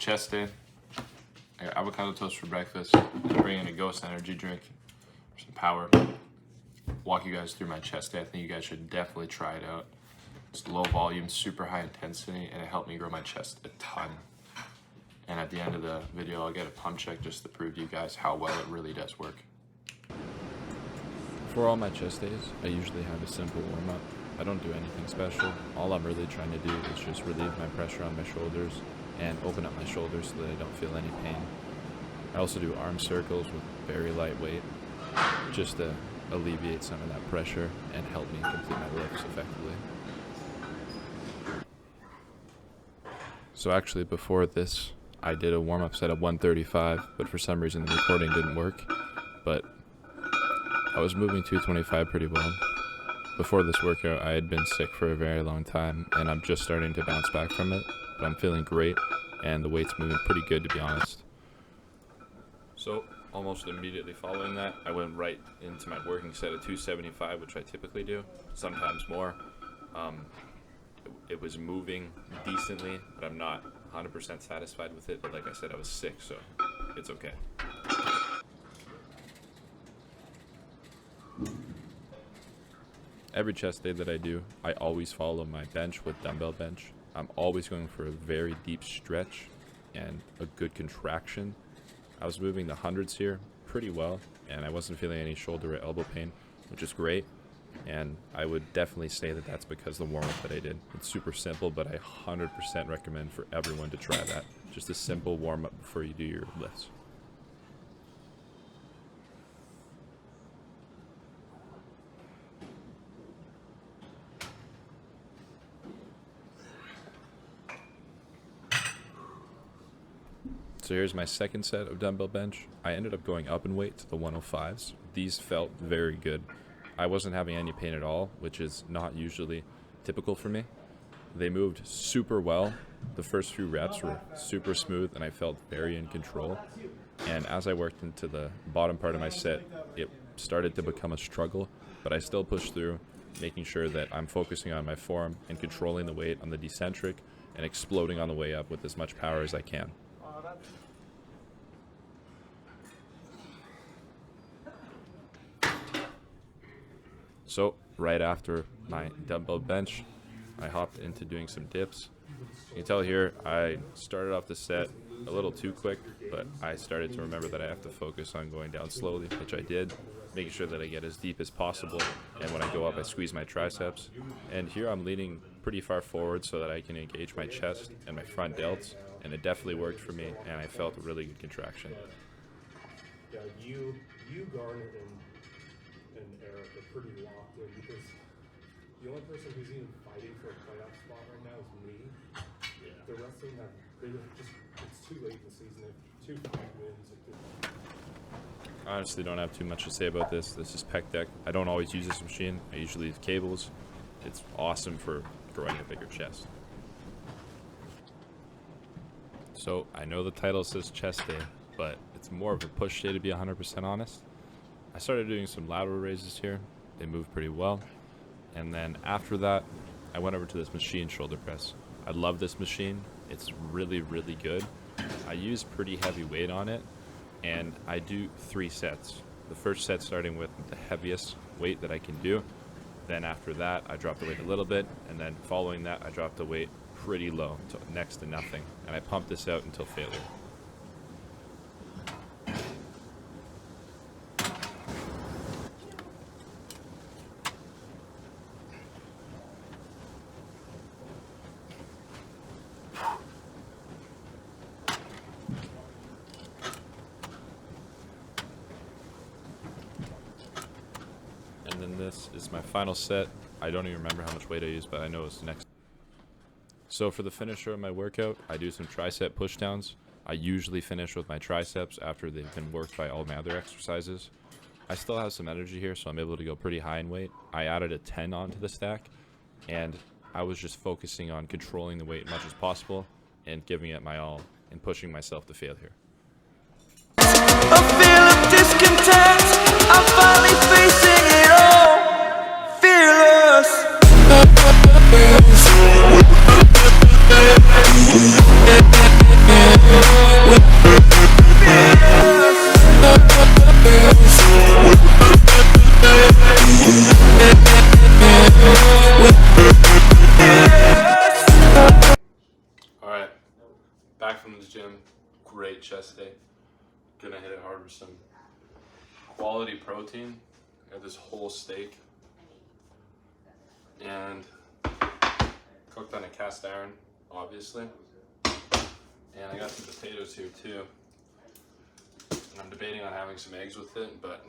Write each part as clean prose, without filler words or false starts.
chest day. I got avocado toast for breakfast. I'm gonna bring in a Ghost energy drink for some power. Walk you guys through my chest day. I think you guys should definitely try it out. It's low volume, super high intensity, and it helped me grow my chest a ton. And at the end of the video, I'll get a pump check just to prove to you guys how well it really does work. For all my chest days, I usually have a simple warm-up. I don't do anything special. All I'm really trying to do is just relieve my pressure on my shoulders and open up my shoulders so that I don't feel any pain. I also do arm circles with very light weight, just to alleviate some of that pressure and help me complete my lifts effectively. So actually before this, I did a warm-up set of 135, but for some reason the recording didn't work. But I was moving 225 pretty well. Before this workout, I had been sick for a very long time, and I'm just starting to bounce back from it. But I'm feeling great, and the weight's moving pretty good, to be honest. So almost immediately following that, I went right into my working set of 275, which I typically do, sometimes more. It was moving decently, but I'm not 100% satisfied with it. But like I said, I was sick, so it's okay. Every chest day that I do, I always follow my bench with dumbbell bench. I'm always going for a very deep stretch and a good contraction. I was moving the hundreds here pretty well, and I wasn't feeling any shoulder or elbow pain, which is great. And I would definitely say that that's because of the warm-up that I did. It's super simple, but I 100% recommend for everyone to try that. Just a simple warm-up before you do your lifts. So here's my second set of dumbbell bench. I ended up going up in weight to the 105s. These felt very good. I wasn't having any pain at all, which is not usually typical for me. They moved super well. The first few reps were super smooth, and I felt very in control. And as I worked into the bottom part of my set, it started to become a struggle, but I still pushed through, making sure that I'm focusing on my form and controlling the weight on the decentric and exploding on the way up with as much power as I can. So right after my dumbbell bench, I hopped into doing some dips. You can tell here I started off the set a little too quick, but I started to remember that I have to focus on going down slowly, which I did, making sure that I get as deep as possible. And when I go up, I squeeze my triceps. And here I'm leaning pretty far forward so that I can engage my chest and my front delts. And it definitely worked for me, and I felt a really good contraction. Yeah, you Garnet, and Eric are pretty locked in because the only person who's even fighting for a playoff spot right now is me. Yeah. The rest of them it's too late in the season. They have 2 wins. I honestly don't have too much to say about this. This is Pec Deck. I don't always use this machine. I usually use cables. It's awesome for growing a bigger chest. So I know the title says chest day, but it's more of a push day to be 100% honest. I started doing some lateral raises here. They moved pretty well. And then after that, I went over to this machine shoulder press. I love this machine. It's really, really good. I use pretty heavy weight on it, and I do 3 sets. The first set starting with the heaviest weight that I can do. Then after that, I drop the weight a little bit, and then following that, I drop the weight pretty low, to next to nothing. And I pump this out until failure. And then this is my final set. I don't even remember how much weight I used, but I know it's next. So for the finisher of my workout, I do some tricep pushdowns. I usually finish with my triceps after they've been worked by all my other exercises. I still have some energy here, so I'm able to go pretty high in weight. I added a 10 onto the stack, and I was just focusing on controlling the weight as much as possible and giving it my all and pushing myself to failure. A feel of discontent, I'm finally facing it all, fearless. Alright, back from the gym. Great chest day. Gonna hit it hard with some quality protein. I got this whole steak and cooked on a cast iron, obviously. And I got some potatoes here too. And I'm debating on having some eggs with it, but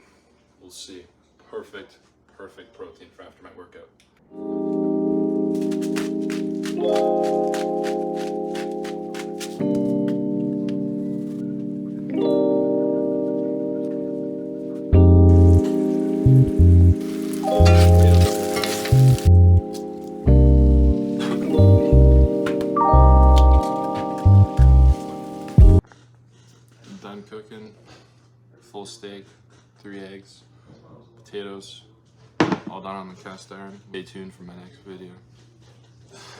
we'll see. Perfect protein for after my workout. Done cooking, full steak, 3 eggs, potatoes, all done on the cast iron. Stay tuned for my next video.